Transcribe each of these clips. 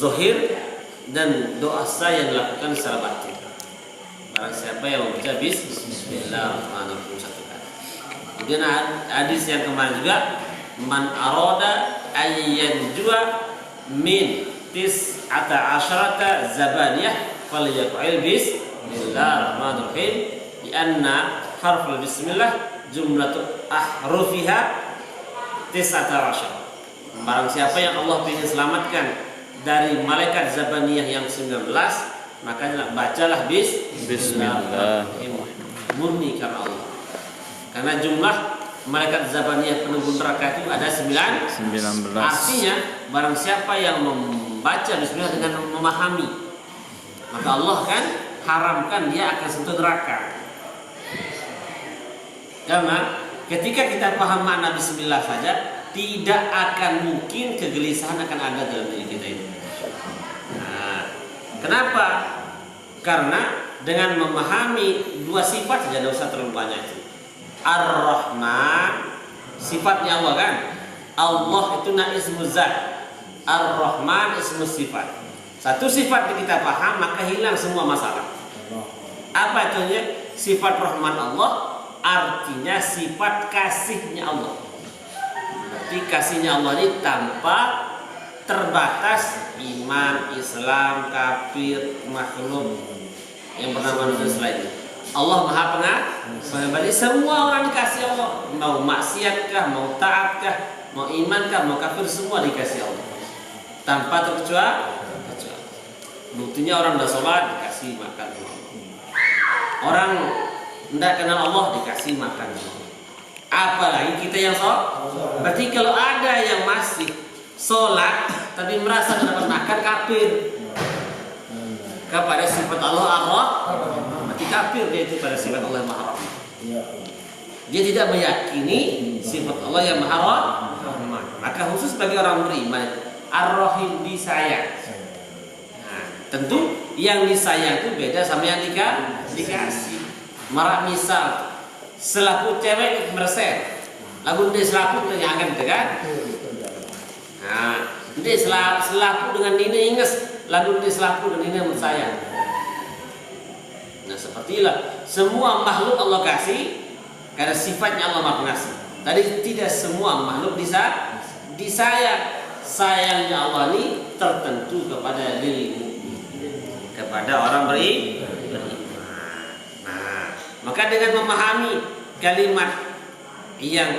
zahir dan doa saya yang dilakukan secara batin. Barang siapa yang membaca Bismillahirrahmanirrahim satu kali. Kemudian hadis yang kemarin juga, man arada ayyan jua min tis'ata asyarata zabaniyah falyaqul Bismillahirrahmanirrahim di anna harful bismillah jumlatu ahrufiha tis'ata asyar. Barang siapa yang Allah ingin selamatkan dari malaikat zabaniyah yang 19, maka bacalah Bismillahirrahmanirrahim murni karena Allah. Karena jumlah malaikat zabaniyah penunggu neraka itu ada 19. Artinya barang siapa yang membaca Bismillah dengan memahami, maka Allah kan haramkan dia akan sentuh neraka. Karena ketika kita paham makna Bismillah saja, tidak akan mungkin kegelisahan akan ada dalam diri kita itu. Nah, kenapa? Karena dengan memahami dua sifat saja, tidak usah terlalu banyak itu. Ar-Rahman, sifatnya Allah kan? Allah itu ismu zat. Ar-Rahman ismu sifat. Satu sifat kita paham, maka hilang semua masalah. Apa itu? Sifat Rahman Allah artinya sifat kasihnya Allah. Berarti kasihnya Allah ini tanpa terbatas iman, Islam, kafir, makhluk yang bernama manusia selainnya. Allah Maha Pengasih. Berarti semua orang dikasih Allah. Mau maksiatkah, mau taatkah, mau imankah, mau kafir, semua dikasih Allah. Tanpa terkecuali. Buktinya orang sudah sholat dikasih makan. Orang tidak kenal Allah dikasih makan. Apalagi kita yang sholat. Berarti kalau ada yang masih sholat tapi merasa dapat makan, kafir kepada sifat Allah berarti kafir dia itu pada sifat Allah yang Maha Rahman. Dia tidak meyakini sifat Allah yang Maha Rahman. Maka khusus bagi orang beriman, Ar-Rahim disayang. Nah, tentu yang disayang itu beda sama yang dikasih. Marak misal selaku cewek meresen, lagu dia selaku dengan angan gitu kan? Nah, dia selaku dengan ini inges, lagu dia selaku dengan ini sayang. Nah, sepertilah semua makhluk Allah kasih karena sifatnya Allah Maha Pengasih. Tadi tidak semua makhluk disayang. Sayangnya Allah ini tertentu kepada dirimu, kepada orang beriman. Nah, maka dengan memahami kalimat yang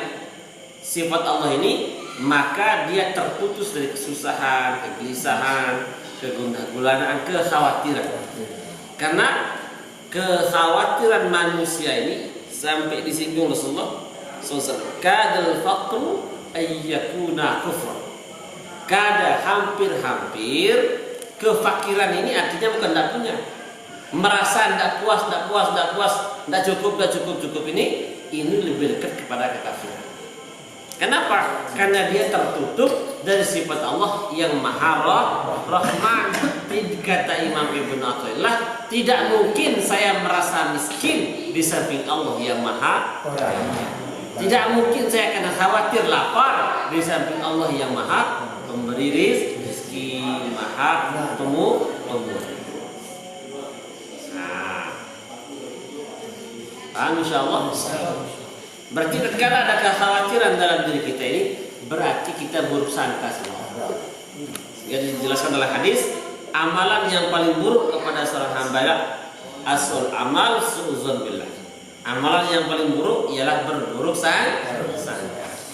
sifat Allah ini, maka dia terputus dari kesusahan, kegelisahan, kegundahan, kekhawatiran. Karena kekhawatiran manusia ini sampai disinggung Rasulullah SAW, kadal faqru ayyakuna kufra. Kada hampir-hampir kefakiran ini artinya bukan tidak punya, merasa tidak puas, tidak cukup ini lebih dekat kepada kekafiran. Kenapa? Karena dia tertutup dari sifat Allah yang Maha Rahman. Kata Imam Ibnu Athaillah, tidak mungkin saya merasa miskin di samping Allah yang Maha Rahman. Tidak mungkin saya akan khawatir lapar di samping Allah yang Maha Pemberi rezeki, Maha Pemurah. Nah, paham insyaallah. Berarti ketika ada kekhawatiran dalam diri kita ini, berarti kita buruk sangka sama Allah. Jadi dijelaskan dalam hadis, amalan yang paling buruk kepada seorang hamba adalah asul amal su'udzon billah. Amalan yang paling buruk ialah berburuk sangka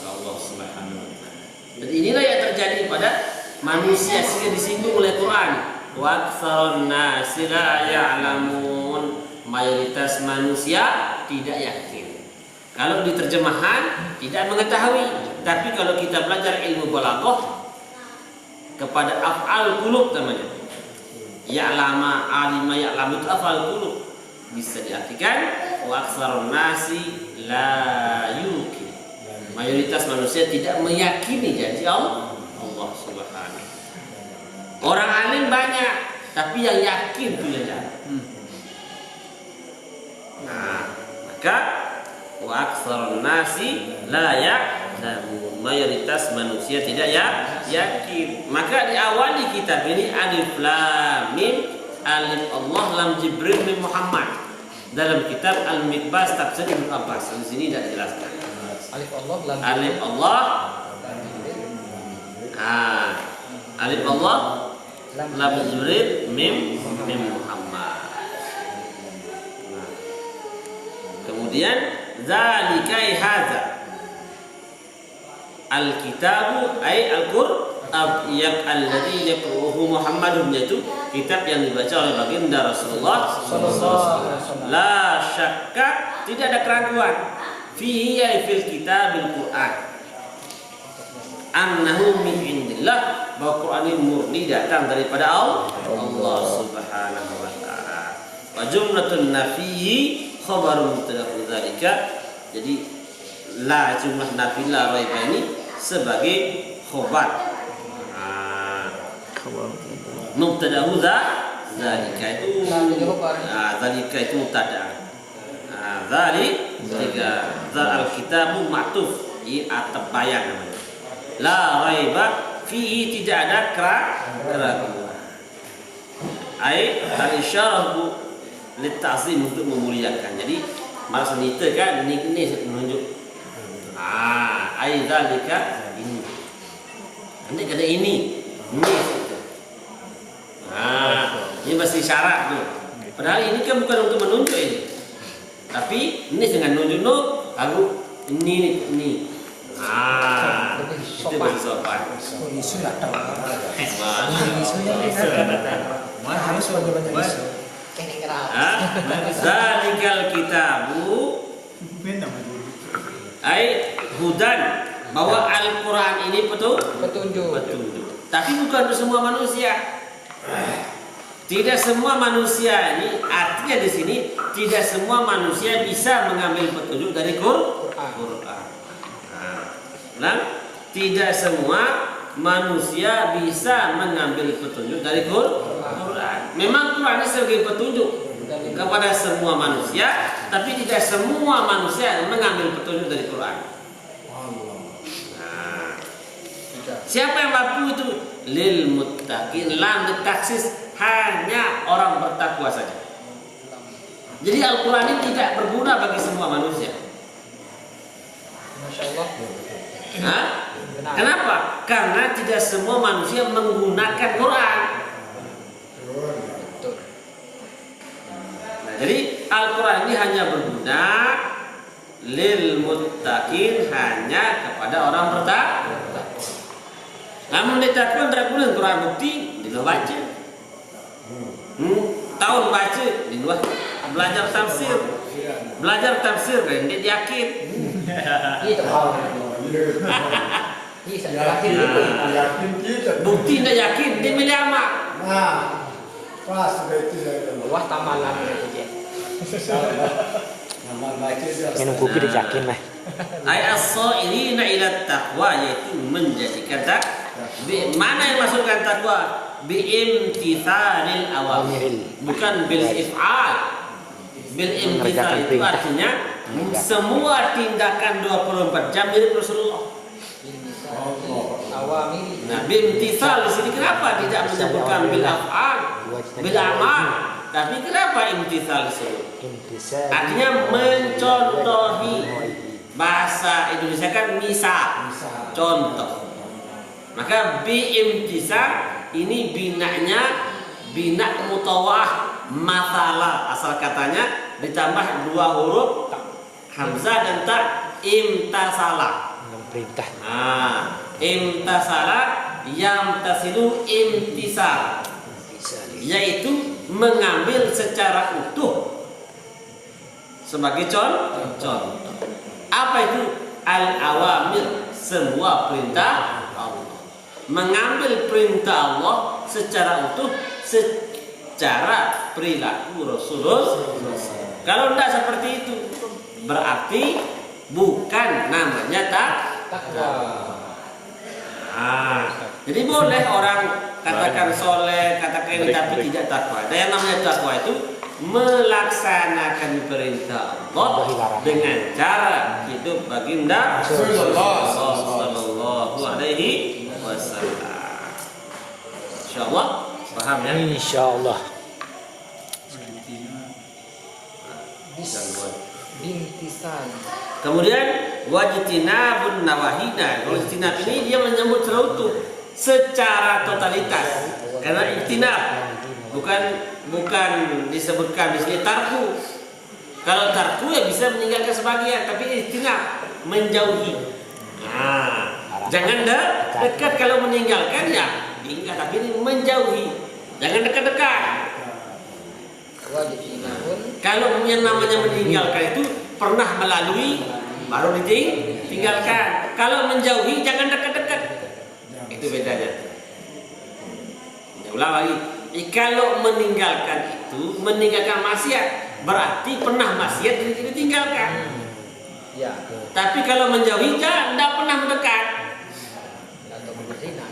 Allah Subhanahu wa taala. Dan inilah yang terjadi pada manusia sehingga disinggung oleh Quran. Wa aktsarun nasi la ya'lamun. Mayoritas manusia tidak yakin. Kalau di terjemahan tidak mengetahui, tapi kalau kita belajar ilmu balaghah kepada af'al qulub namanya. Ya'lama, alima, ya'lamu itu af'al qulub. Bisa diartikan wa aktsarun nasi la yuqin. Mayoritas manusia tidak meyakini janji Allah Subhanahu. Orang alim banyak, tapi yang yakin itu jarang. Nah, maka wa aktsarun nasi la ya'lamun. mayoritas manusia tidak yakin. Maka diawali kitab ini alif lam mim, alif Allah lam Jibril mim Muhammad. Dalam kitab Al-Mikbas Tafsir Ibnu Abbas di sini tidak dijelaskan. Alif Allah lam Alif Allah alif Allah lam Jibril mim Muhammad. Nah. Kemudian zalikai hadza al-kitabu ay al-Qur'an alladhi yaqra'uhu Muhammadun, yaitu kitab yang dibaca oleh baginda Rasulullah sallallahu alaihi wasallam. La syakka, tidak ada keraguan, fihi ay fil kitabil Qur'an, annahu min indillah, bahwa Quran ini murni datang daripada Allah Subhanahu wa taala. Wa jumlatun nafihi khabarun mutadakhiru dzalika. Jadi la jumlah nafi la raiba ini sebagai khobar. Mubtada'u dzalika itu dzalika itu mubtada. Dzalika al-kitabu ma'tuf, ini atap bayang namanya. La raiba fihi, tidak ada keraguan. Ai al-isyaratu lit-ta'zim, untuk memuliakan. Jadi maksud nita kan ini menunjuk ai dzalika ini. Nanti kata ini ini masih syarat tuh. Padahal ini kan bukan untuk menunjuk ini. Tapi ini dengan nunjuk lalu ini. Itu bahasa sopan. isu enggak tahu. Harus banyak isu. Zalikal kitabu ai hudan, bahwa Al-Quran ini petunjuk. Tapi bukan untuk semua manusia. Tidak semua manusia ini, artinya di sini tidak semua manusia bisa mengambil petunjuk dari Quran. Tidak semua manusia bisa mengambil petunjuk dari Quran. Memang Quran ini sebagai petunjuk kepada semua manusia, tapi tidak semua manusia mengambil petunjuk dari Quran. Siapa yang mampu itu? Lil muttaqin, lam ditaksis, hanya orang bertakwa saja. Jadi Al-Quran ini tidak berguna bagi semua manusia. Masya Allah. Kenapa? Karena tidak semua manusia menggunakan Quran. Nah, jadi Al-Quran ini hanya berguna lil muttaqin, hanya kepada orang bertakwa. Namun ditakwa berguna Quran, bukti di luar baca. Tahun baca di luar belajar tafsir kan dia yakin. Itu Bukti tidak yakin dia milih amak. Pas begitu saya. wah tamalan itu. Minum kopi udah yakin mah. Ay as-sairina ila taqwa, yaitu menjadikan mana yang masukkan takwa? Biimtithalil awamir, bukan bil if'al. Bil imtithal itu artinya semua tindakan 24 jam mirip Rasulullah. Nah, bimtithal di sini kenapa tidak menyebutkan bil af'al, bil amal, tapi kenapa imtithal disebut? Artinya mencontohi. Bahasa Indonesia kan misal, contoh. Maka biimtithal ini binanya bina mutawah mathalah, asal katanya ditambah 2 huruf hamzah dan ta, imtasala. Perintah. Imtasala yamtasilu imtisal, yaitu mengambil secara utuh. Sebagai contoh, apa itu? Al-awamir, semua perintah Allah. Mengambil perintah Allah secara utuh, secara perilaku Rasulullah. Kalau tidak seperti itu, berarti bukan namanya takwa. Jadi boleh orang katakan soleh, katakan ini, tapi tidak takwa. Dan yang namanya takwa itu melaksanakan perintah Allah dengan cara hidup baginda Rasulullah sallallahu alaihi wasallam. Insyaallah paham ya? Insyaallah. Bintisan. Kemudian wajtinabun nawahina. Kalau ijtinab ini dia menyebut seluruh secara totalitas. Karena ijtinab bukan disebutkan di sini tarku. Kalau tarku ya bisa meninggalkan sebagian, tapi ijtinab menjauhi. Nah, jangan dekat kalau meninggalkan ya tinggal, tapi ini menjauhi. Jangan dekat-dekat. Wajtinabun. Kalau yang namanya meninggalkan itu pernah melalui baru ditinggalkan. Kalau menjauhi jangan dekat-dekat. Itu bedanya. Ya, ulang lagi. Kalau meninggalkan itu meninggalkan maksiat berarti pernah maksiat ditinggalkan. Ya. Tapi kalau menjauhi tidak pernah mendekat. Atau berzina.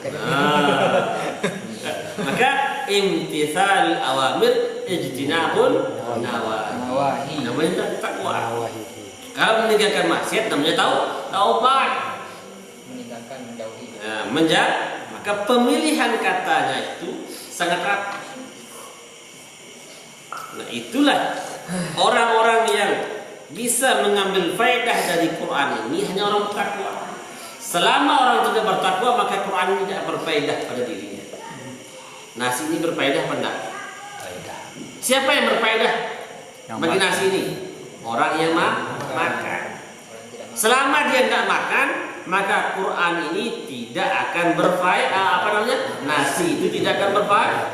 Maka imtithal awamir ijtinabun nawahi. Namanya takwa. Kalau meninggalkan maksiat namanya taubat. Meninggalkan menjauhi. Maka pemilihan katanya itu sangat rapi. Nah, itulah orang-orang yang bisa mengambil faedah dari Quran ini hanya orang bertakwa. Selama orang tidak bertakwa maka Quran ini tidak berfaedah pada dirinya. Nasi ini berfaedah apa enggak? Siapa yang berfaedah bagi nasi ini? Orang yang makan. Selama dia tidak makan, maka Quran ini tidak akan berfaedah. Nasi itu tidak akan berfaedah.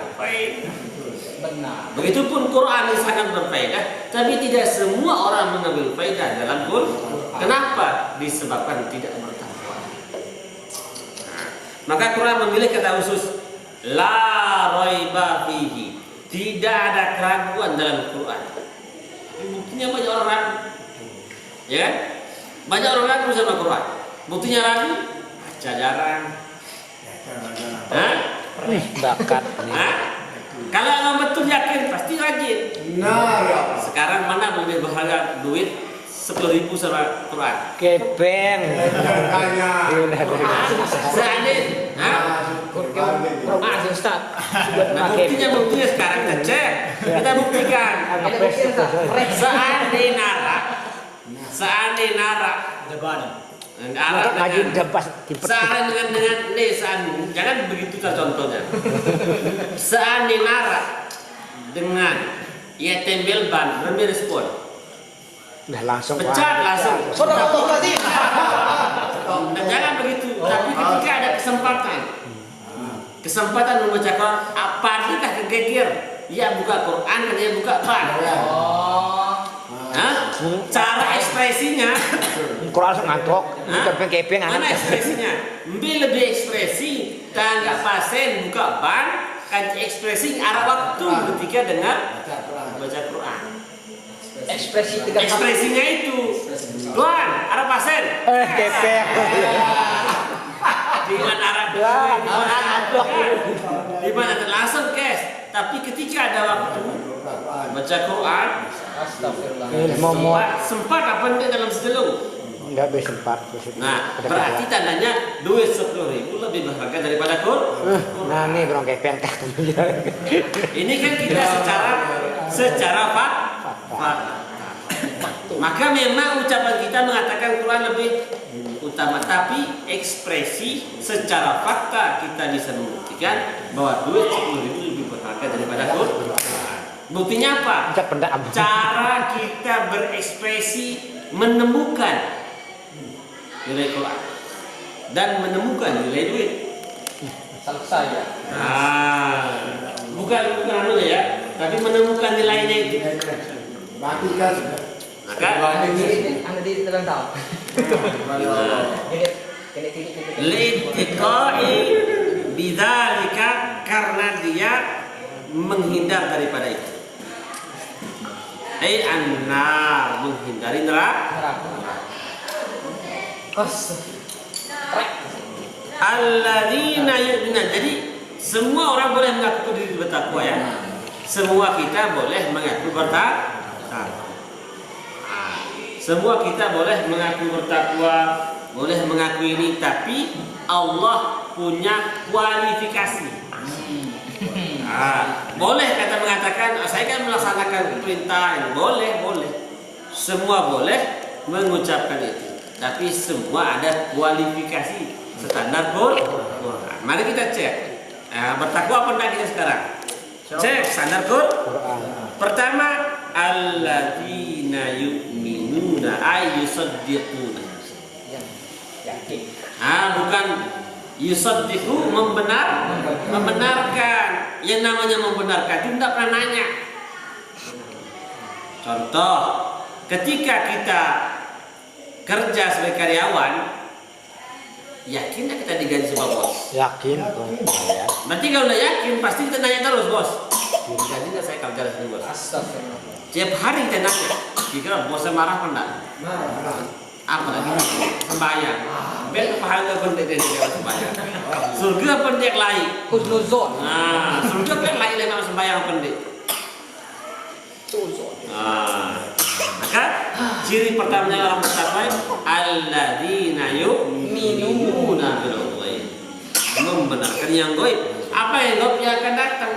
Benar. Begitupun Quran ini sangat berfaedah, tapi tidak semua orang mengambil faedah dalam Quran. Kenapa? Disebabkan tidak bertakwa. Maka Quran memilih kata khusus la raiba fihi. Tidak ada keraguan dalam Quran. Buktinya banyak orang ragu. Ya kan? Banyak orang ragu sama Quran. Buktinya ragu? Baca jarang. Hah? Bakat. Hah? Kalau memang betul yakin pasti rajin. Nah, Sekarang mana lebih berharga duit 10.000 sama Quran? Kepeng. makanya. Seandainya, hah? Ah, Ustaz. Nah, buktinya sekarang kita cek, kita buktikan. Seandainya narak, Lagi dapat seandainya jangan begitu contohnya. Seandainya narak dengan ya tembel ban respon, Nah langsung pecat langsung. tadi. Nah, jangan begitu. Tapi ketika ada kesempatan membaca Quran, apa kita kegegir? Ya buka Quran, kan dia buka ban. Hah? Cara ekspresinya, Quran langsung ngantuk. Kepeng mana ekspresinya? Lebih ekspresi, tanggap pasien buka ban, kan ekspresi arah waktu ketika dengar baca Quran. Ekspresinya itu, Tuan, arah pasien. Kepeng. Di mana arah di mana langsung cash. Tapi ketika ada waktu baca Quran, Astagfirullah. sempat apa enggak dalam sejelung? Enggak bisa sempat. Nah, berarti tandanya duit 10.000 lebih berharga daripada Quran. Nah nih berong kepeng. Ini kan kita secara fakta. Maka memang ucapan kita mengatakan Quran lebih utama, tapi ekspresi secara fakta kita bisa membuktikan bahwa duit 10.000 lebih berharga daripada Quran. Buktinya apa? Cara kita berekspresi menemukan nilai Quran dan menemukan nilai duit. Selesai ya. Bukan anunya ya, tapi menemukan nilainya itu. Bagikan. Maka Anda di dalam tahu. Litiqai bidzalika, karena dia menghindar daripada itu. Annar, menghindari neraka. Alladzina yu'minuna. Jadi semua orang boleh mengaku diri bertakwa ya. Semua kita boleh mengaku bertakwa. Semua kita boleh mengaku bertakwa, boleh mengakui ini, tapi Allah punya kualifikasi. Boleh kata mengatakan, saya kan melaksanakan perintah ini, boleh, semua boleh mengucapkan itu, tapi semua ada kualifikasi standar Quran. Mari kita cek, bertakwa apa enggak kita sekarang? Cek standar Quran. Pertama, alladzina yu'minuna ay yusaddiquna. Bukan yusaddiqu membenarkan. Yang namanya membenarkan itu tidak pernah nanya. Contoh, ketika kita kerja sebagai karyawan, yakin nggak kita digaji sama bos? Yakin. Ya. Berarti kalau udah yakin, pasti kita nanya terus, bos. Digaji nggak saya kerja di sini, bos? Astagfirullah. Tiap hari kita nanya. Kira bosnya marah apa enggak? Apalagi sembahyang. Biar pahala penting dari sembahyang. Surga penting lain. Husnuzon. Surga kan lain dengan sembahyang penting. Maka ciri pertamanya orang bertakwa alladzina yu'minuna bil ghaib, membenarkan yang gaib. Apa yang gaib yang akan datang?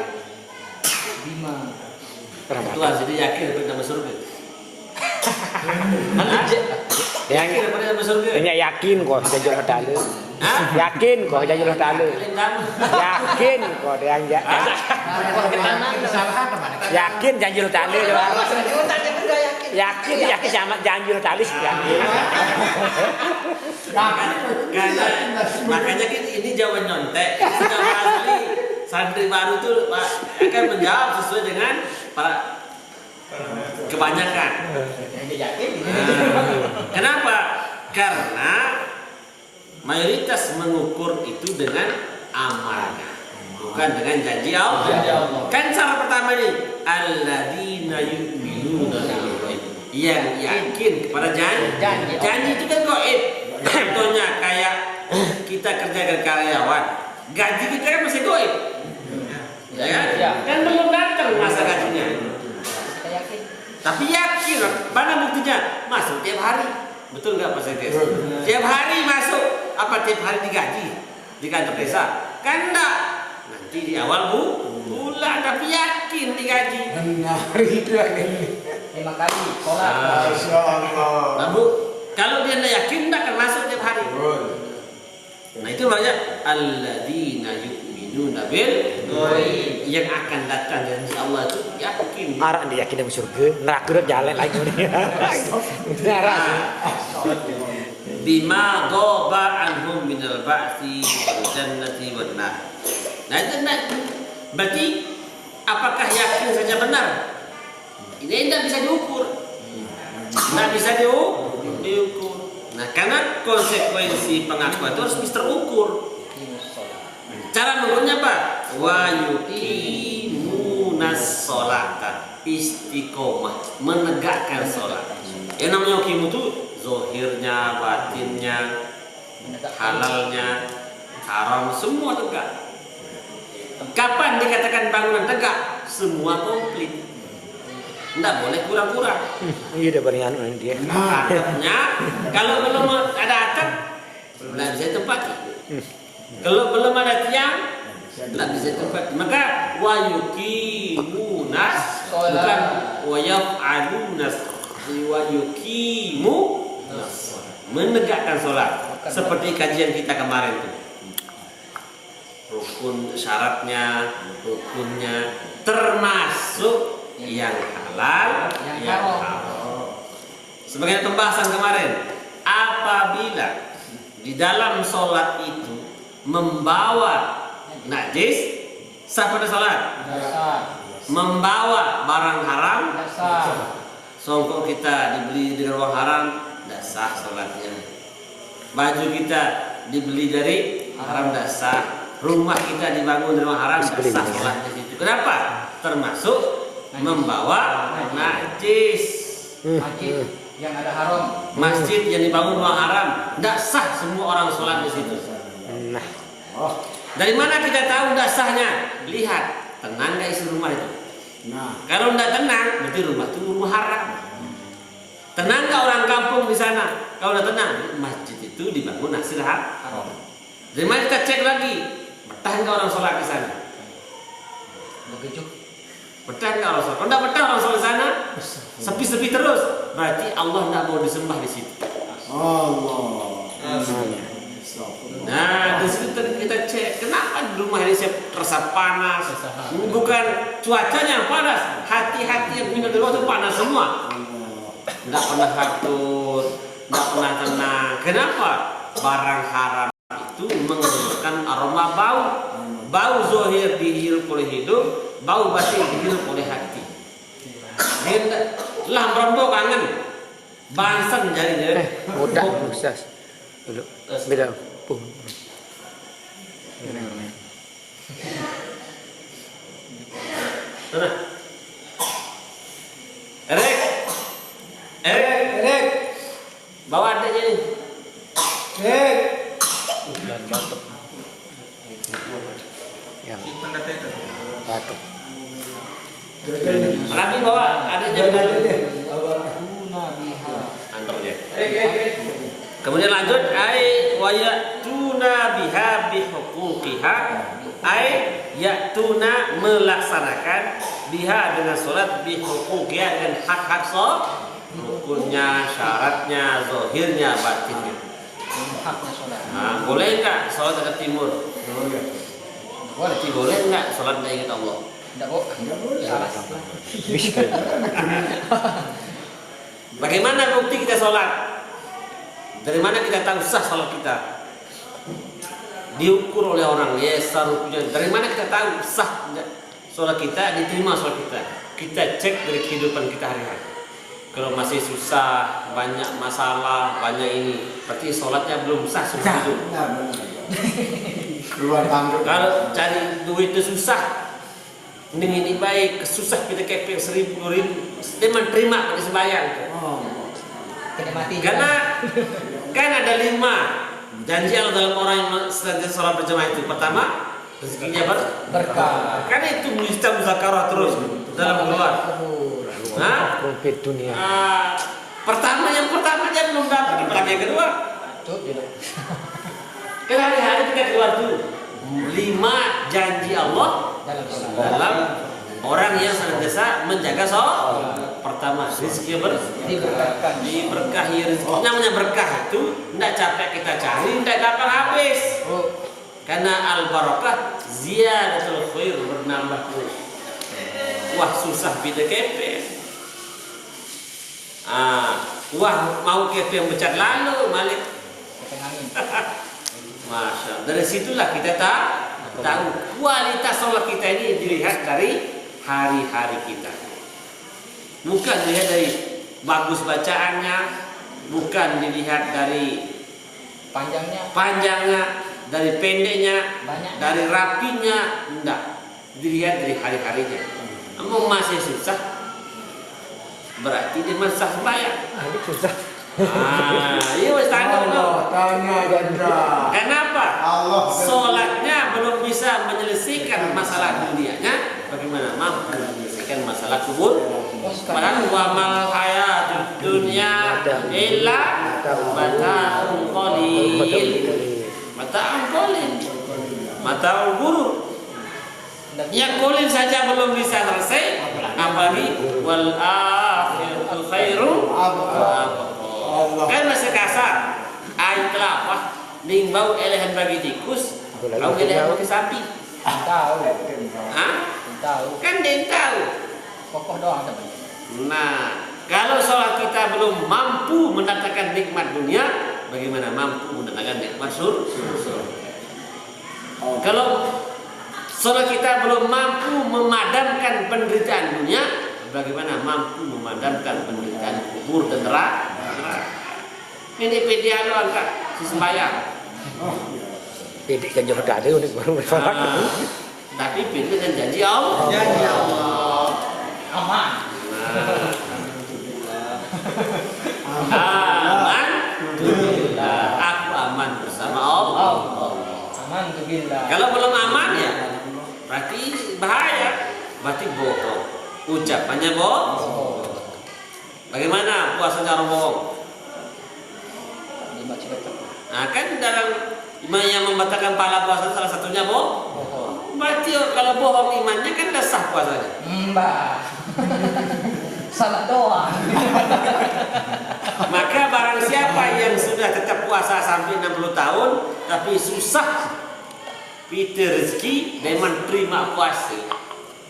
Tuhan jadi yakin pada nama surga. Yang pada nama surga. yakin kok jajul dalu. Yakin kok jajul dalu. Yakin kok yang yakin jajul dalu. Yakin sama jajul dalis yakin. Makanya ini jawaban nyontek. Sudah asli santri baru tuh akan menjawab sesuai dengan para kebanyakan. Kenapa? Karena mayoritas mengukur itu dengan amalnya, bukan dengan janji Allah. Kan cara pertama ini alladzina yu'minuna bil ghaib, yang yakin kepada janji. Janji itu kan gaib. Contohnya kayak kita kerja ke karyawan, gaji kita kan masih gaib. Ya kan? Kan belum datang masa gajinya. Tapi yakin, mana buktinya? Masuk tiap hari. Betul nggak Pak Sekdes? Tiap hari masuk. Apa tiap hari digaji di kantor desa? Kan enggak. Nanti di awal bulan, tapi yakin digaji. Hari itu lagi. 5 kali sholat. Masya Allah. Nah, Bu, kalau dia tidak yakin enggak akan masuk tiap hari. Nah itu banyak alladzina yu'minuna bil ghaib, yang akan datang dari Allah itu yakin. Arah dia yakin dengan surga, neraka jalan lagi dia. Bima ghaba anhum minal ba'si wal jannati wan nar. Nah itu berarti apakah yakin saja benar? Ini tidak bisa diukur. Tidak bisa diukur. Nah, karena konsekuensi pengakuan itu harus bisa terukur. Cara mengukurnya apa? Wa yuqimunas sholata, istiqomah, menegakkan sholat. Yang namanya yuqimu itu zahirnya, batinnya, halalnya, haram, semua tegak. Kapan dikatakan bangunan tegak? Semua komplit. Tidak boleh kurang-kurang. Iya udah beringan dia. Atapnya kalau belum ada atap tidak bisa ditempati. Kalau belum ada tiang tidak bisa ditempati. Maka wa yuqimunas bukan wa yaf'alunas, wa yuqimunas, menegakkan sholat. Seperti kajian kita kemarin itu. Rukun syaratnya, rukunnya, termasuk yang halal, yang haram. Sebagai pembahasan kemarin, apabila di dalam sholat itu membawa najis, sah pada sholat. Membawa barang haram, songkok kita dibeli dengan uang haram, tidak sah sholatnya. Baju kita dibeli dari haram, tidak sah. Rumah kita dibangun dari uang haram, tidak sah sholatnya itu. Kenapa? Termasuk membawa najis. Masjid yang ada haram. Masjid yang dibangun uang haram, tidak sah semua orang sholat di situ. Nah, Dari mana kita tahu tidak sahnya? Lihat, tenang nggak isi rumah itu. Kalau tidak tenang, berarti rumah itu rumah haram. Tenang nggak orang kampung di sana? Kalau tidak tenang, masjid itu situ dibangun Masjid Haram. Haram. Dari mana kita cek lagi? Betah nggak orang sholat di sana? Begitu. Betah nggak orang sholat? Kalau nggak betah orang sholat di sana, sepi-sepi terus. Berarti Allah nggak mau disembah di situ. Allah. Nah, di situ kita cek kenapa di rumah ini terasa panas. Bukan cuacanya yang panas, hati-hati yang punya di rumah itu panas semua. Nggak pernah atur, nggak pernah tenang. Kenapa? Barang haram itu mengeluarkan aroma bau. Bau zahir dihirup oleh hidung, bau batin dihirup oleh hati. Lah berombok kangen. Bansen jadinya. Mudah Ustaz. Dulu. Beda. Pun. Sana. Erik. Bawa adanya nih. Yang batuk. Rabi bawa adanya dulu. Tuna biha. Antar dia. Kemudian lanjut wa ya'tuna biha bihuquqiha ya'tuna melaksanakan biha dengan salat bihuquqiha dengan hak-hak salat, rukunnya, syaratnya, zahirnya, batinnya. Haknya sholat. Nah, boleh enggak salat ke timur? Boleh enggak salat ingat Allah? Tidak boleh. Salah. Bagaimana bukti kita sholat? Dari mana kita tahu sah sholat kita? Diukur oleh orang, dari mana kita tahu sah sholat kita, diterima sholat kita? Kita cek dari kehidupan kita hari-hari. Kalau masih susah, banyak masalah, banyak ini, berarti sholatnya belum sah seumur hidup. Keluar tangga. Kalau cari duit itu susah, ini baik, susah kita keping 1.000, 2.000, dia menerima pada sembahyang. Kena mati. Karena kan ada 5 janji Allah dalam orang yang senantiasa sholat berjamaah itu. Pertama, rezekinya Berkah. kan itu muzakarah terus dalam keluar. Nah, Profit dunia. yang pertama dia belum dapat, apalagi yang kedua. Kan hari-hari kita keluar dulu 5 janji Allah dalam orang yang senantiasa menjaga sholat. Pertama, rezeki diberkahi rezeki. Namanya berkah itu tidak capek kita cari, tidak gampang habis. Karena al barakah ziyadatul khair, bernambah terus. Wah susah beda kepe. Wah mau kepe yang becat lalu malik. Masya. Dari situlah kita tahu kualitas sholat kita ini dilihat dari hari-hari kita. Bukan dilihat dari bagus bacaannya, bukan dilihat dari panjangnya, dari pendeknya, Banyak. dari rapinya, enggak. Dilihat dari hari-harinya. Emang masih susah, berarti dia masih sembahyang. Ini susah. Iya wes tanggung dong. Tanya ganda. Kenapa? Allah. Sholatnya belum bisa menyelesaikan masalah dunianya. Bagaimana mampu menyelesaikan masalah kubur? Padahal wamal hayatud dunya illa mata'un qalil. Mata'un qalil. Mata'un gurur. Yang qalil saja belum bisa selesai, apalagi wal akhiratu khairu. Kan masih kasar. Air kelapa nimbau elehan bagi tikus, kau elehan bagi sapi. Tahu. Hah? Tahu. Kan dia tahu. Kokoh doang teman. Nah, kalau sholat kita belum mampu mendatangkan nikmat dunia, bagaimana mampu mendatangkan nikmat surga? Kalau sholat kita belum mampu memadamkan penderitaan dunia, bagaimana mampu memadamkan penderitaan kubur dan neraka? Ini pedialo angkat si sembahyang. Pedek kan jauh ada unik baru bersolat. Tapi pedek dengan janji Allah. Janji Allah. Aman. Aman. Aku aman bersama Allah. Aman billah. Kalau belum aman ya berarti bahaya. Berarti bohong. Ucapannya bohong. Bagaimana puasanya orang bohong? 5 cepet. Nah, kan dalam yang membatalkan pahala puasa salah satunya Bohong. berarti kalau bohong imannya kan udah sah puasanya. Mbak. Salah doang. Maka barang siapa yang sudah tetap puasa sampai 60 tahun tapi susah piti rezeki dan menerima puasa.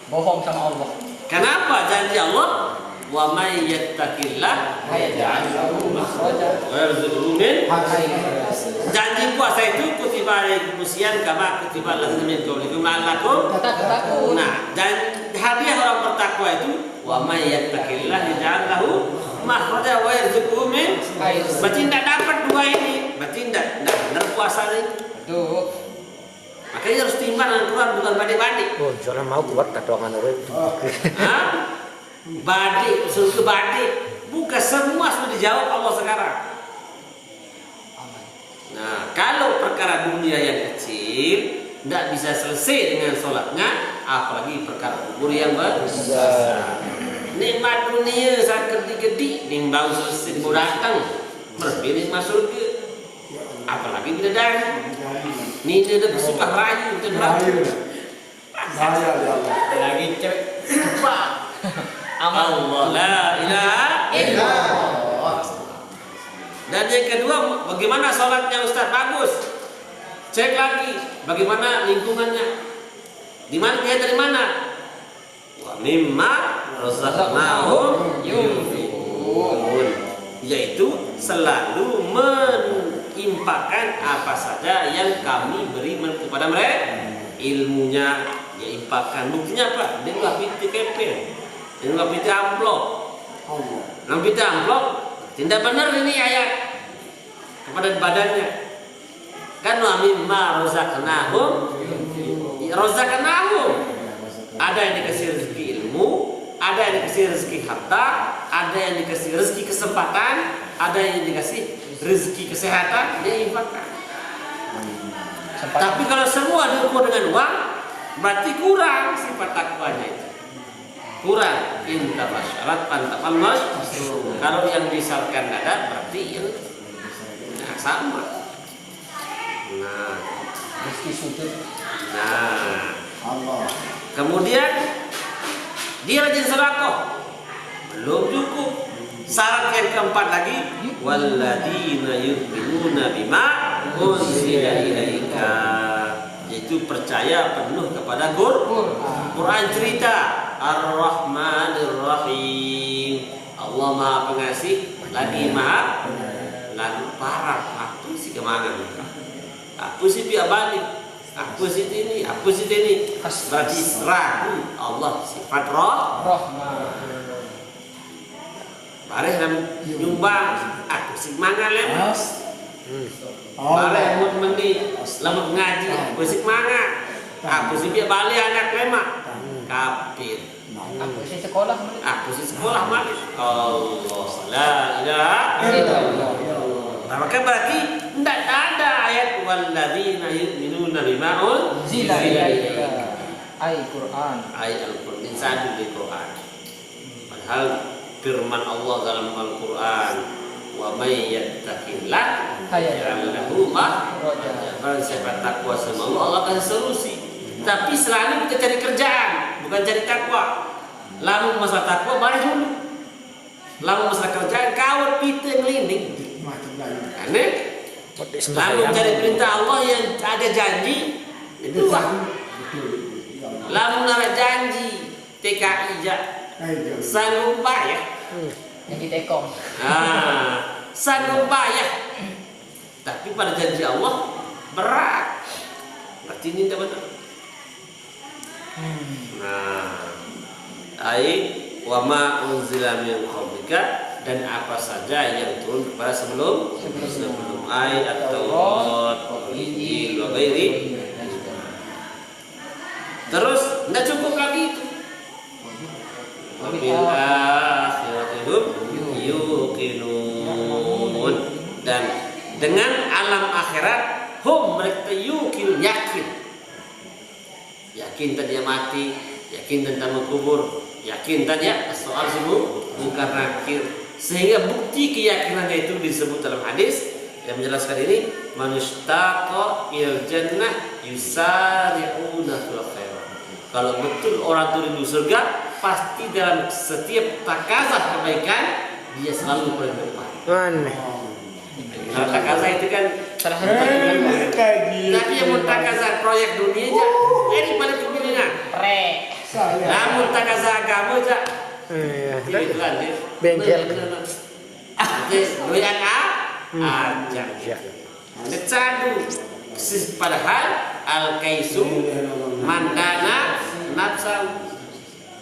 Bohong sama Allah. Kenapa janji Allah? Wa may yattaqillah Yaj'al lahu makhraja. wa yarzuqhu min Hayya. janji puasa itu kutiba alaikum siyam kama kutiba alal ladzina min qablikum la'allakum Takut. nah, dan hadiah orang bertakwa itu wa may yattaqillah yaj'al lahu makhraja wa yarzuqhu min Hayya. berarti tidak dapat dua ini, berarti tidak benar puasa ini. Betul. Makanya harus timbang dengan Quran, bukan badik-badik. Oh, jangan mau buat katongan orang. Hah? Badik, surga badik. Bukan semua sudah dijawab Allah sekarang. Nah, kalau perkara dunia yang kecil tidak bisa selesai dengan sholatnya, apalagi perkara kubur yang besar. Nikmat dunia sangat gede-gede, nimbang selesai mau datang, berpilih masuk surga. Apalagi bidadari. Ini dia suka rayu dan rayu. Saya ya Allah. Lagi cewek. Cepat. Allah la ilaha illallah. Dan yang kedua, bagaimana sholatnya Ustaz? Bagus. Cek lagi, bagaimana lingkungannya? Di mana dia dari mana? Wa mimma razaqnahum yunfiqun. Yaitu selalu menginfakkan apa saja yang kami beri kepada mereka. Ilmunya dia infakkan. Buktinya apa? Dia nggak pintu kepeng, dia nggak pintu amplop. Nggak pintu amplop. Tidak benar ini ayat kepada badannya. Kan wa mimma razaqnahum razaqnahum. Ada yang dikasih rezeki ilmu, ada yang dikasih rezeki harta, ada yang dikasih rezeki kesempatan, ada yang dikasih rezeki kesehatan, dia infakkan. Tapi kalau semua diukur dengan uang, berarti kurang sifat takwanya itu. Kurang. Inta masyarat pantapal mas. Kalau yang disyaratkan ada, berarti yang sama. Nah, Meski sujud. nah. Allah. Kemudian dia rajin sedekah. Belum cukup. Syarat yang keempat lagi, walladzina yu'minuna bima unzila ilaika, yaitu percaya penuh kepada Quran cerita Ar-Rahmanir Rahim. Allah Maha Pengasih lagi Maha lalu parah. Aku sih kemana nih? Aku sih biar balik. Aku sih ini, aku sih ini. Berarti ragu Allah sifat Rahman. Bareh nyumbang, aku sih mana lemas. Allah. Bareh mau mandi, lama ngaji, aku sih mana. Aku sih biar balik anak lemak. Kafir. Aku sih sekolah. Aku sih sekolah malik. Allah la ilaha illallah. Nah, maka berarti tidak ada ayat walladzina yu'minuna bima unzila ilaika. Ayat Quran. Ayat Al-Quran satu di Quran. Padahal firman Allah dalam Al-Quran, wa may yattaqillah yaj'al lahu makhraja. Barang siapa takwa sama Allah, Allah akan solusi. Tapi selalu kita cari kerjaan, bukan cari takwa. Lalu masalah takwa balik dulu. Lalu masalah kerjaan kawat kita ngelinding. Aneh. Lalu cari perintah Allah yang ada janji itu lalu nara janji TKI sanggup bayar. Yang ditekong. Sanggup bayar. Tapi pada janji Allah berat. Berarti ini tidak benar. Nah, ayat wa ma unzila min qablika, dan apa saja yang turun kepada sebelum ayat Taurat, Injil, wa ghairi. Terus tidak cukup lagi itu. Wa bil akhirati hum yuqinun, dan dengan alam akhirat hum mereka yuqin, yakin tadi mati, yakin tentang kubur, yakin tadi soal subuh bukan nakir. Sehingga bukti keyakinannya itu disebut dalam hadis yang menjelaskan ini, manustaqa il jannah yusari'una fil khairat. Kalau betul orang itu rindu surga, pasti dalam setiap takazah kebaikan dia selalu paling depan. Mana? Kalau takazah itu kan Salah satu kan tapi yang mau takazah proyek dunia aja, ini paling kepilihan. pre. Namun takazah agama aja, Iya. itu kan dia. Bengkel. Doyan aja. Ya. Ngecadu. Padahal al-kaisu mandana nafsa,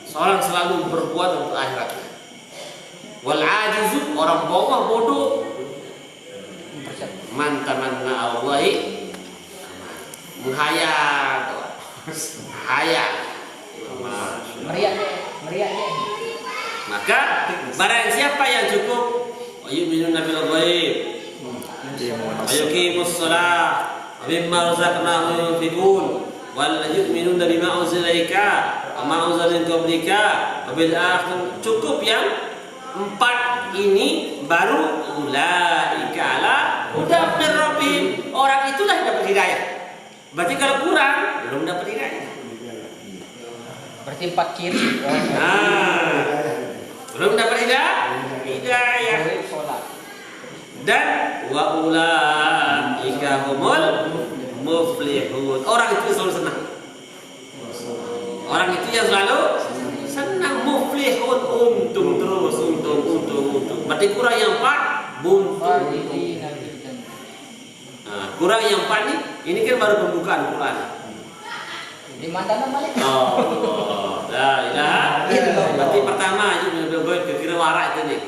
seorang selalu berbuat untuk akhirat. Wal ajizu, orang bodoh man tamanna Allahi, menghayal, hayal. Meriah deh. Maka barang siapa yang cukup yu'minuna bil ghaib wa yuqimus shalah wa mimma razaqnahum yunfiqun wal yu'minuna bima unzila ilaika wa ma unzila min qablika wa bil akhir. Cukup yang 4 ini baru ulaika ala hudan min rabbihim. Orang itulah yang dapat hidayah. Berarti kalau kurang belum dapat hidayah. Berarti 4 kiri. Nah, belum dapat hidayah. Sholat. Dan wa ulaika humul muflihun. Orang itu selalu senang. Orang itu yang selalu senang, muflihun, untung terus, untung. Berarti kurang yang 4, buntung. Nah, kurang yang 4 ini kan baru pembukaan Quran. Di mana balik? Oh, la ilaha illallah. Berarti pertama kira warak itu nih.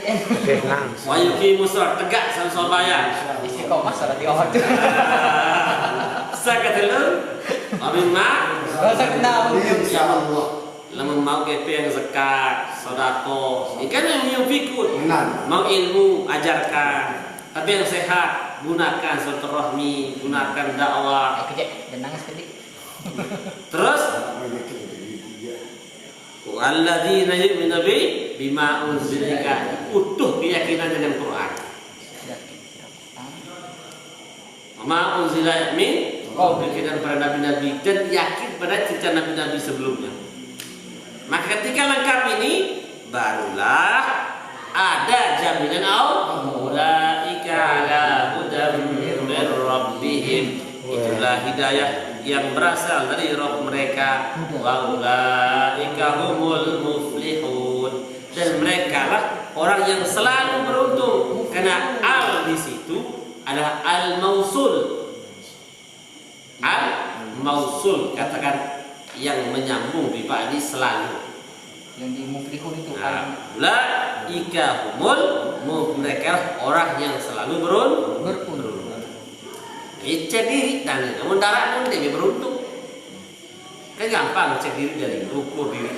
Oke, nah. Wa yuqimus shalah, tegak sama soal bayar. Istiqomah salat di awal. Sakatelu, abimma, Rasa kenal. Insyaallah. lamun mau GP yang zakat, sedekah, ini kan yang fikut. Benar. Mau ilmu, ajarkan. Tapi yang sehat, gunakan silaturahmi, gunakan dakwah. Kejek, dan nangis kedik. Terus walladzina yu'minuna bima unzila ilaika, utuh keyakinan dengan Quran. Ma unzila min keyakinan para nabi-nabi dan yakin pada cerita nabi-nabi sebelumnya. Maka ketika lengkap ini barulah ada jaminan ulaika ala hudan min rabbihim. Itulah hidayah yang berasal dari Rabb mereka. Wa ulaika humul muflihun. Dan mereka lah orang yang selalu beruntung. Karena al di situ adalah al-mausul. Al-mausul, katakan yang menyambung di padi selalu. Yang di muflihun itu Ulaika humul, mereka orang yang selalu beruntung. Cek diri dan namun darah pun dia beruntung. Kan gampang cek diri dari ukur diri.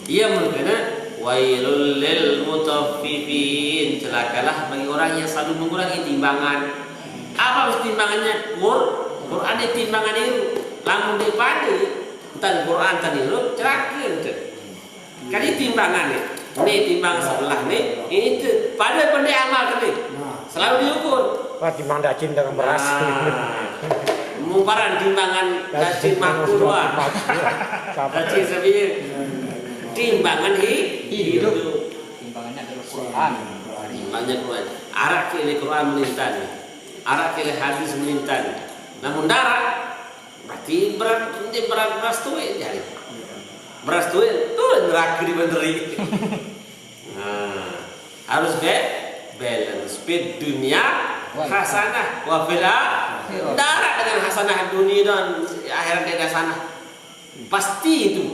Ia mengkena wailul lil mutaffifin, celakalah bagi orang yang selalu mengurangi timbangan. Apa timbangannya? Quran di timbangan itu. Lamun dipadu tentang Quran tadi itu cerakin cek. Kan ini timbangan nih. Ini timbang sebelah nih. Ini itu pada pandai amal tadi. Selalu diukur. Wah, timbang dacin dengan beras. Mumparan timbangan dacin makul dacin sebiye timbangan hidup. timbangannya adalah Quran. Timbangannya Quran. Arak kele Quran melintan. Arak kele hadis melintan. Namun darah berarti beras tuwe jadi. Beras tuwe tuh neraka di banderi. Nah, harus balance speed dunia hasanah wa fil darah dengan hasanah dunia dan akhirat dengan hasanah. Pasti itu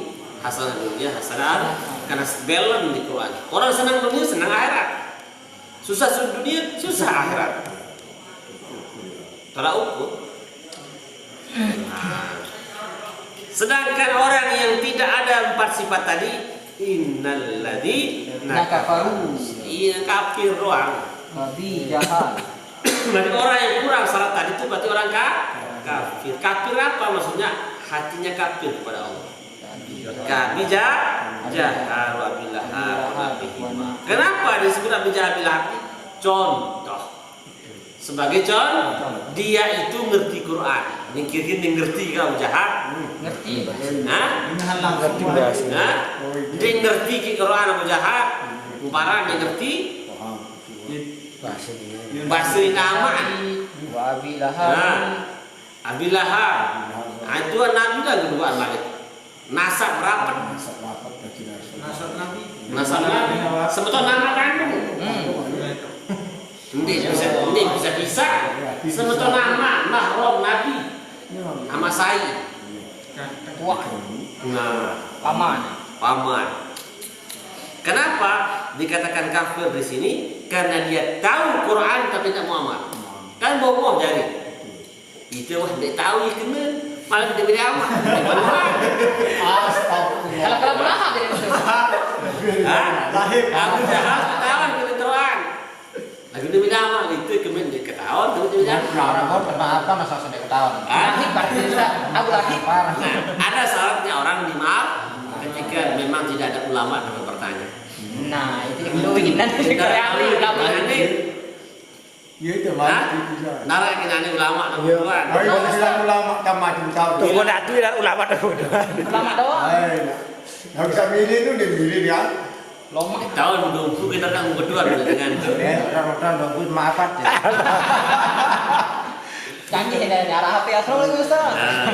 hasanah dunia hasanah karena balance di Quran. Orang senang dunia senang akhirat. Susah dunia susah akhirat. Telah ukur. Nah, sedangkan orang yang tidak ada 4 sifat tadi, innalladzina kafaru, iya kafir doang. babi jahat. Berarti orang yang kurang syarat tadi itu berarti orang kafir. Kafir apa maksudnya? Hatinya kafir kepada Allah. Kami jahar wa billahi. Kenapa disebut billahi? Contoh Sebagai contoh, dia itu ngerti Quran. Mungkin ngerti kau jahat. Ngerti. Hah? Ngerti bahasa. Hah? Dia ngerti Quran Abu Jahat. Umpara dia ngerti Bahasa dia. bahasa nama. Wa abi lahab. Nah, Abi Lahab. Itu Nabi dah kedua lagi. Nasab berapa? Nasab Nabi. Nasab Nabi. Sebetulnya nama kandung. Ini bisa bisa. Sebetulnya nama mahram Nabi. Nama saya. Wah, Nah, paman. paman. Kenapa dikatakan kafir di sini? Karena dia tahu Quran tapi tidak mau amal. Kan bohong jadi. Itu wah dia tahu ya kena. Malah dia beri amal. Kalau lahab dia itu. Aku jahat ketahuan kena Quran. Lagi dia beri amal itu kemen dia ketahuan tapi dia beri amal. Orang kenapa masa sudah ketahuan? Lahib berarti bisa. Abu lahib. Nah, ada syaratnya orang dimaaf ketika memang tidak ada ulama yang bertanya. Nah, itu yang doin nanti sekali ulama Nanti Ya itu mati bisa. nara kinani ulama Iya. Quran. Ayo bilang ulama kan macam tahu. Tunggu nak tu dan ulama tu. ulama doang. Nggak bisa milih tuh dia milih dia. Loma. Tahun 20 kita kan berdua dengan Orang-orang nungguin maafat ya. Canggih dari arah HP Assalamualaikum Ustaz. Nah,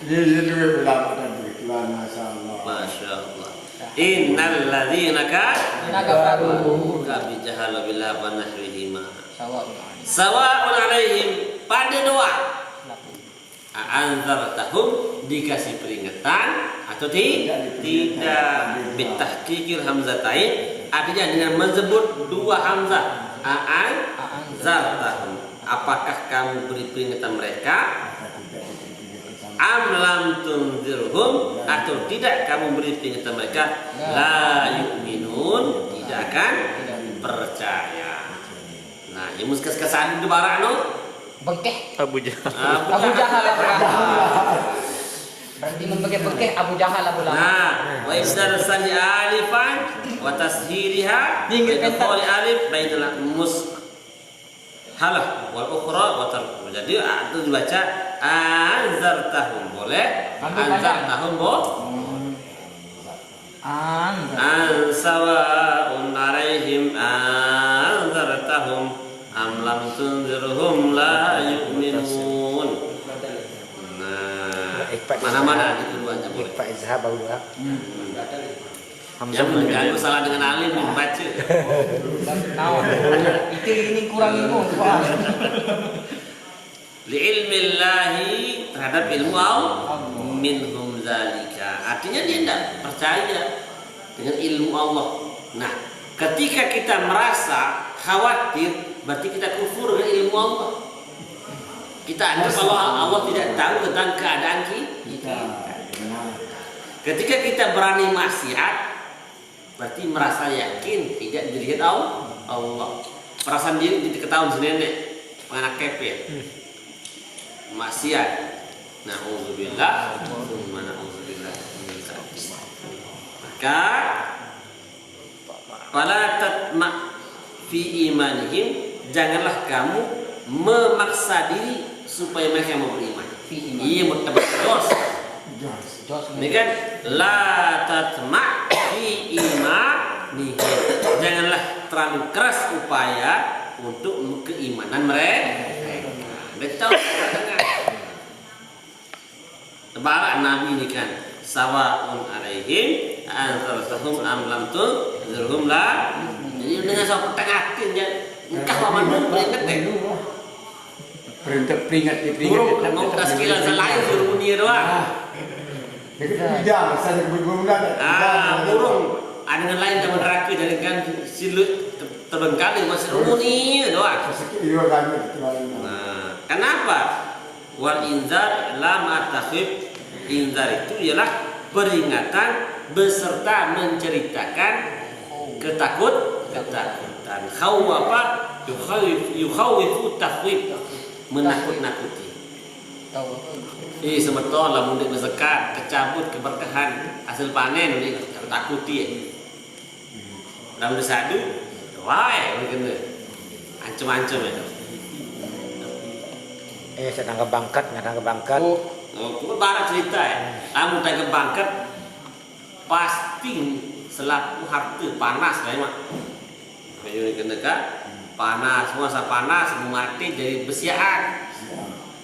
Dia dua ulama tadi. Tuhan masalah. Masya Allah. Innal ladzina Naga baru. kabi jahala billah wa nahwihima Sawah. sawa'un alaihim pada doa anzartahum dikasih peringatan atau tidak bitahqiqil hamzatain artinya dengan menyebut dua hamzah anzartahum apakah kamu beri peringatan mereka am lam tunzirhum atau tidak kamu beri peringatan mereka la yu'minun tidak akan percaya. Nah, yang muskas kesan di barano Bengkeh. Abu Jahal. Abu Jahal. Berarti membengkeh Abu Jahal Abu Lahab. Nah, wa ibdal sani alifan wa tashhiriha Tinggal bi qawli alif bainal mus halah wal ukhra wa tarku. Jadi itu dibaca anzartahum boleh anzartahum an sawa'un alaihim anzartahum am lam tunzirhum la yu'minun. Nah, mana-mana di keduanya boleh. Pak Izhab Abu Jahal. Yang mengganggu salah dengan alim membaca. Itu ini kurang ilmu. Li ilmillahi terhadap ilmu Allah minhum zalika. Artinya dia tidak percaya dengan ilmu Allah. Nah, ketika kita merasa khawatir, berarti kita kufur dengan ilmu Allah. Kita anggap Allah tidak tahu tentang keadaan kita. Ketika kita berani maksiat, berarti merasa yakin tidak dilihat Allah. Perasaan diri diketahui nenek, anak kepet. Maksiat. Na'udzubillah. Na'udzubillah. Maka fala tatma fi imanihim, janganlah kamu memaksa diri supaya mereka mau beriman. Iya, mutabak dos. Ini kan la tatma fi imanihim. Janganlah terlalu keras upaya untuk keimanan mereka. Betul. Tebarak Nabi ini kan sawa'un alaihim anzartahum am lam tunzirhum la. Jadi dengan sama pertengahan ya engkau aman peringat Peringat burung mau kasih kilan selain suruh bunyi doang. Tidak, saya berbunga. Burung ada dengan lain zaman neraka dari kan silut terbengkalai masih bunyi doang. Iya kan itu. Nah, kenapa? Wal inzar lam atakhif. Inzar itu ialah peringatan beserta menceritakan ketakutan. Khawwafa yukhawifu takhwif, menakut-nakuti. Semeton lamun dia bersekat kecabut keberkahan hasil panen ni takuti. Lamun disadu wae mungkin ancam-ancam itu. Saya tangkap bangkat. Oh, barat cerita ya. Kamu tangkap bangkat pasti selaku harta panas lah mak. Kayu kena kan panas, masa panas mati jadi besiaan.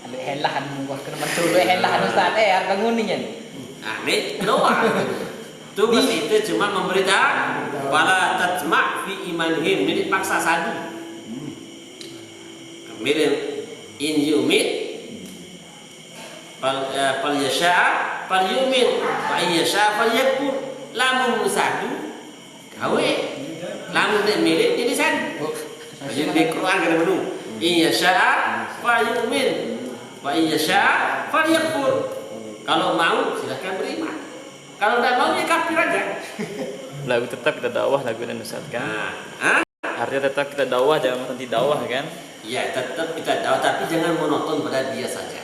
Ada helahan buat kena mentul helahan ustaz bangun ni kan. Nah, ini doa. Tugas itu cuma memberitahu wala tatma' fi imanihim. Ini paksa sadu. Kemudian in yu'min fal yasha' fal yu'min wa yasha' fal yakfur. Lamun sadu gawe. Lamun nek milik jadi sadu. Jadi di Quran kan begitu. In yasha' fal yu'min wa yasha' fal yakfur. Kalau mau silahkan beriman. Kalau tidak mau ya kafir aja. Lagu tetap kita dakwah lagu dan Ustaz kan. Artinya tetap kita dakwah, jangan berhenti dakwah kan? Ya tetap kita dakwah tapi jangan monoton pada dia saja.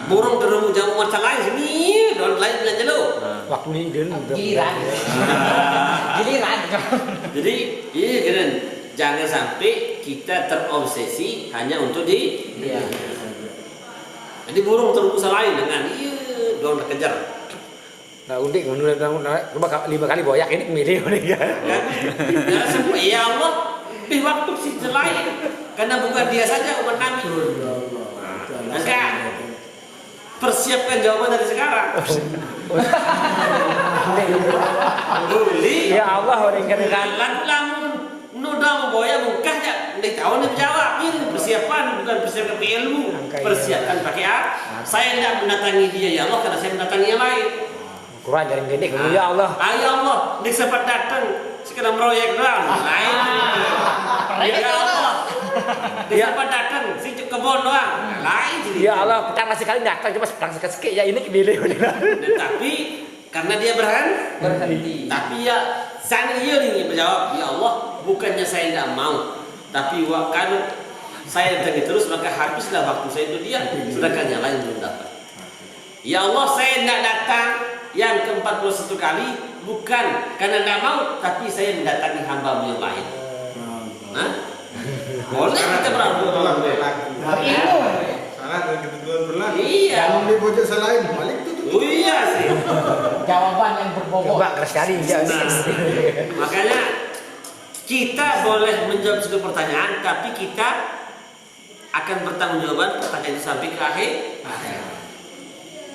Burung terumbu jauh macam lain sini, don lain belanja lo. Waktu ini Giliran. Jadi iya kan, jangan sampai kita terobsesi hanya untuk di. Iya. Jadi burung terumbu lain dengan don kejar. Nah, udik menurut 5 kali boyak ini milih kan. Ya semua ya Allah lebih waktu si lain karena bukan dia saja umat Nabi. Enggak. Persiapkan jawaban dari sekarang. Boleh. Ya Allah orang kan. Lamun nuda boya mungkah ya nek tahu nek jawab ini persiapan bukan persiapan pakai ilmu, persiapkan pakai apa? Saya tidak mendatangi dia ya Allah karena saya mendatangi yang lain. Quran jaring gendek ya Allah. Ya Allah, nek sempat datang sekedar meroyek doang. Lain. Ya Allah. Nek sempat datang si kebon doang. Lain. Ya Allah, pertama sekali datang cuma petang sekali ya ini kebile. Tapi karena dia berhenti. Tapi ya sana iya nih menjawab, ya Allah, bukannya saya tidak mau, tapi kalau saya datang terus maka habislah waktu saya itu dia, sedangkan yang lain belum dapat. Ya Allah, saya tidak datang yang ke-41 kali bukan karena tidak mau, tapi saya mendatangi hamba yang lain. Nah, boleh kita berdoa. Salah dan ketentuan berlaku. Iya. Jangan di pojok selain balik tutup. Oh iya sih. Jawaban yang berbobot. Coba keras sekali ya. Makanya kita boleh menjawab satu pertanyaan, tapi kita akan bertanggung jawaban pertanyaan itu sampai ke akhir.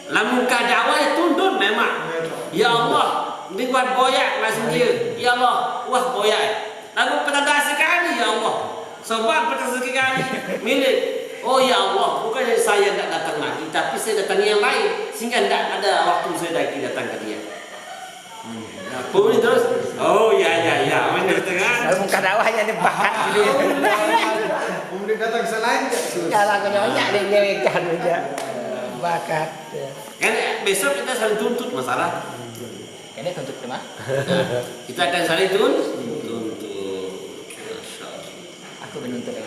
Lamun dakwah ya tundun memang. Ya Allah, ini buat boyak langsung dia. Ya Allah, wah boyak. Lalu petanda sekali ya Allah. Sobat petanda sekali milik. Oh ya Allah, bukannya saya tidak datang lagi, tapi saya datang yang lain sehingga tidak ada waktu saya lagi datang ke dia. Kemudian terus, oh ya, benar tengah. Kalau muka dakwahnya ini bakat gitu. Kemudian datang selain Kalau nyonya dia kan aja. Bakat. Kan besok kita saling tuntut masalah. Ini tuntut cuma. Kita akan saling tuntut. Masya Allah. Aku menuntut ya.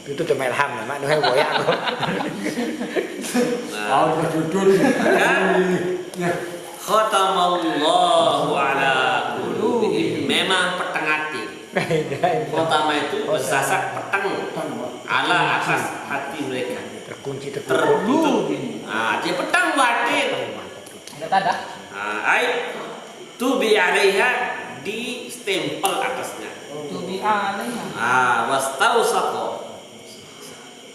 Itu tuh melham nama nu boyak aku. Tahu berjudul. Khatamallahu ala qulubihim. Memang petang hati. Khotama itu bersasak petang ala atas hati mereka. Terkunci Tertutup. Nah, dia petang batin. Ada tanda? Tubi alaiha di stempel atasnya. Tubi alaiha. Wastausaqa.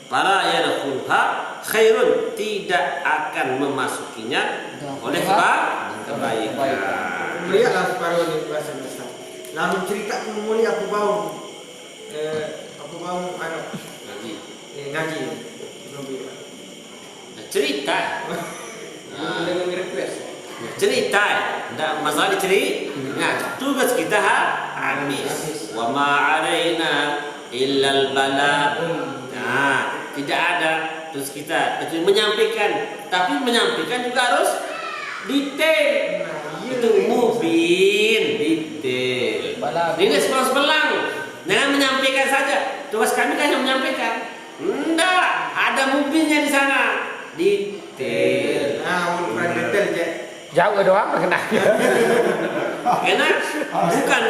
Para yadkhulha khairun, tidak akan memasukinya oleh kebaikan. Melihatlah separuh ini bahasa Indonesia. Lalu cerita mulia aku bau ngaji. Cerita. Dengan request. Cerita, tidak masalah dicerita. Nah, tugas kita habis. Wa ma alaina illal balagh. Nah, tidak ada terus kita menyampaikan, tapi menyampaikan juga harus detail. Itu mubin, detail. Ini sebelang-sebelang. Jangan menyampaikan saja. Tugas kami kan hanya menyampaikan. Enggak, ada mubinnya di sana. Detail. Bukan detail je. Jauh doang berkenaan. Karena bukan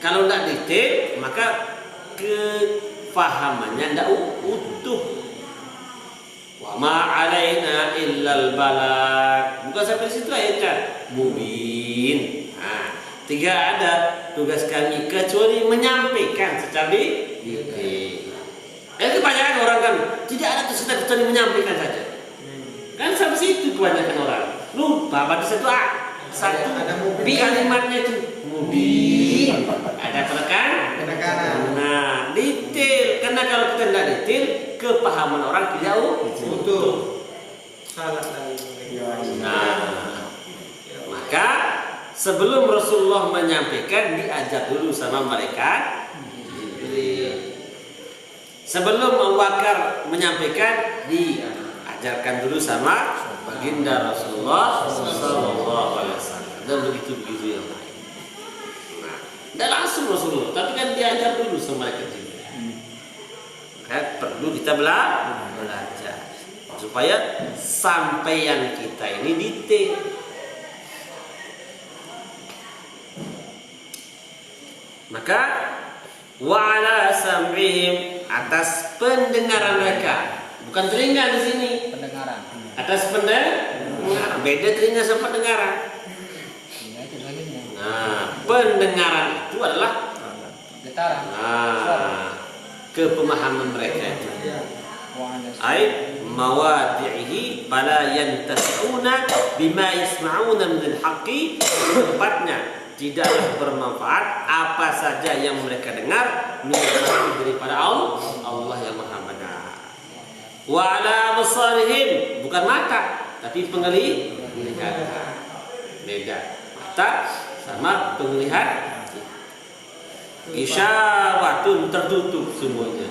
kalau tidak detail maka kefahamannya tidak utuh. Wa ma 'alaina illal balagh. Bukan sampai situ ayatnya. Mubin. Nah, 3 ada tugas kami kecuali menyampaikan secara detail. Kebanyakan orang kan tidak ada tugas kita kecuali menyampaikan saja. Kan sampai situ kebanyakan orang. Lupa pada satu satu kalimatnya itu mubin. Ada penekanan. Nah, detail. Karena kalau kita tidak detail, kepahaman orang tidak utuh. Nah, maka sebelum Rasulullah menyampaikan, diajar dulu sama mereka Jibril. Sebelum Abu Bakar menyampaikan, diajarkan dulu sama baginda Rasulullah Sallallahu Alaihi Wasallam. Dan begitu yang lain. Nah, tidak langsung Rasulullah, tapi kan diajar dulu sama mereka Jibril. Maka perlu kita belajar supaya sampaian kita ini detail. Maka wa'ala sam'ihim, atas pendengaran mereka, bukan telinga di sini. Pendengaran. Atas pendengaran, beda telinga sama pendengaran. Nah, pendengaran itu adalah Getaran. kepemahaman mereka itu. Ay mawadi'ihi fala yantasi'una bima yasma'una min al-haqqi, tempatnya tidaklah bermanfaat apa saja yang mereka dengar daripada Allah yang Maha benar. Wa ala basarihim, bukan mata tapi penglihatan. Beda. Mata sama penglihatan. Isyawatun, tertutup semuanya.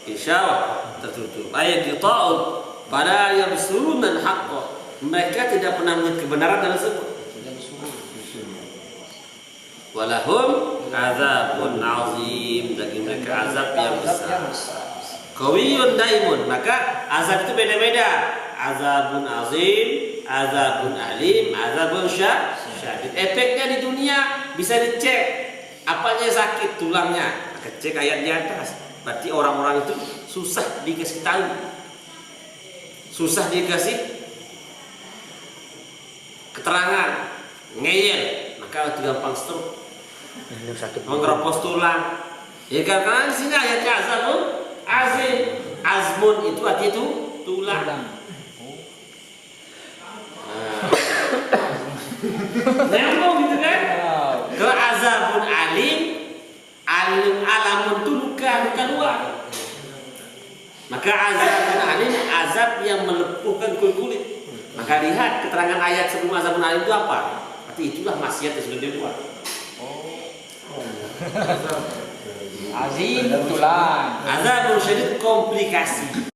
Isyawat tertutup. Ayat qita'un pada yang surunan haqqa. Mereka tidak pernah melihat kebenaran dalam tersebut. Walahum azabun azim, bagi mereka azab yang besar. Qawiyun daimun, maka azab itu beda-beda. Azabun azim, azabun alim, azabun syadid. Efeknya di dunia bisa dicek. Apanya sakit, tulangnya, cek ayat di atas. Berarti orang-orang itu susah dikasih tahu, susah dikasih keterangan, ngeyel, maka itu gampang stroke, mengeropos tulang. Ya karena di sini ayatnya azabun azim, azmun itu artinya itu tulang. Nyambung gitu kan? Kalau azabun alim, alamun itu luka luar. Maka azabun alim, azab yang melepuhkan kulit. Maka lihat keterangan ayat sebelum azabun alim itu apa? Berarti itulah maksiat yang sudah dibuat. Azim tulang. Azabun syadid komplikasi.